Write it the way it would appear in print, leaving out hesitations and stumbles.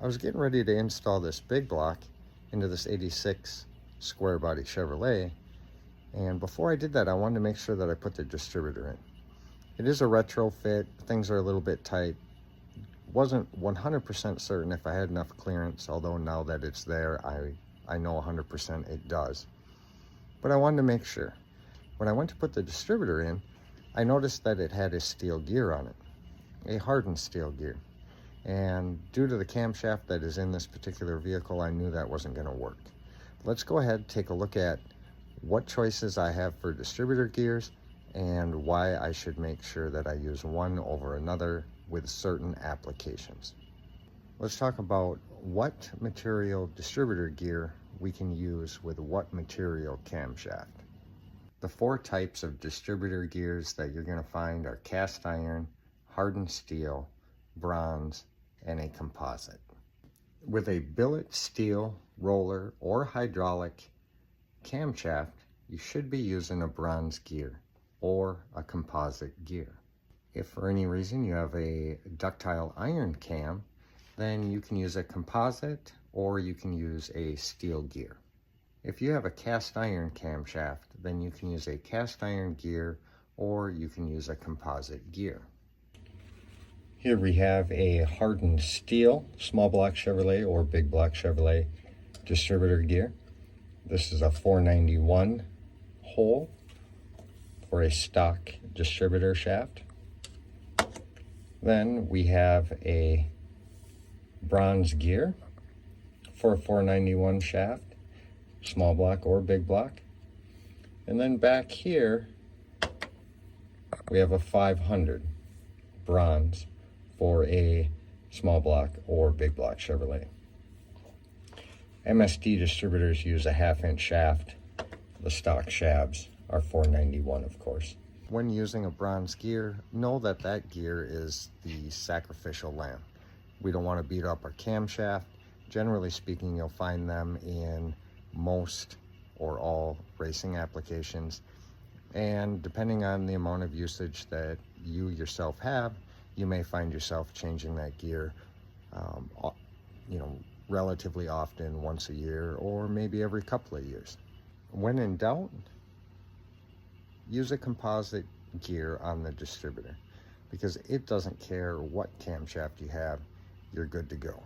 I was getting ready to install this big block into this 86 square body Chevrolet, and before I did that I wanted to make sure that I put the distributor in. It is a retrofit, things are a little bit tight. Wasn't 100% certain if I had enough clearance, although now that it's there I know 100% it does. But I wanted to make sure. When I went to put the distributor in, I noticed that it had a steel gear on it, a hardened steel gear. And due to the camshaft that is in this particular vehicle, I knew that wasn't going to work. Let's go ahead and take a look at what choices I have for distributor gears and why I should make sure that I use one over another with certain applications. Let's talk about what material distributor gear we can use with what material camshaft. The four types of distributor gears that you're going to find are cast iron, hardened steel, bronze, and a composite. With a billet steel, roller, or hydraulic camshaft, you should be using a bronze gear or a composite gear. If for any reason you have a ductile iron cam, then you can use a composite or you can use a steel gear. If you have a cast iron camshaft, then you can use a cast iron gear or you can use a composite gear. Here we have a hardened steel small block Chevrolet or big block Chevrolet distributor gear. This is a 491 hole for a stock distributor shaft. Then we have a bronze gear for a 491 shaft, small block or big block. And then back here we have a 500 bronze for a small block or big block Chevrolet. MSD distributors use a 1/2 inch shaft. The stock shabs are 491, of course. When using a bronze gear, know that that gear is the sacrificial lamb. We don't want to beat up our camshaft. Generally speaking, you'll find them in most or all racing applications. And depending on the amount of usage that you yourself have, you may find yourself changing that gear, relatively often, once a year, or maybe every couple of years. When in doubt, use a composite gear on the distributor because it doesn't care what camshaft you have, you're good to go.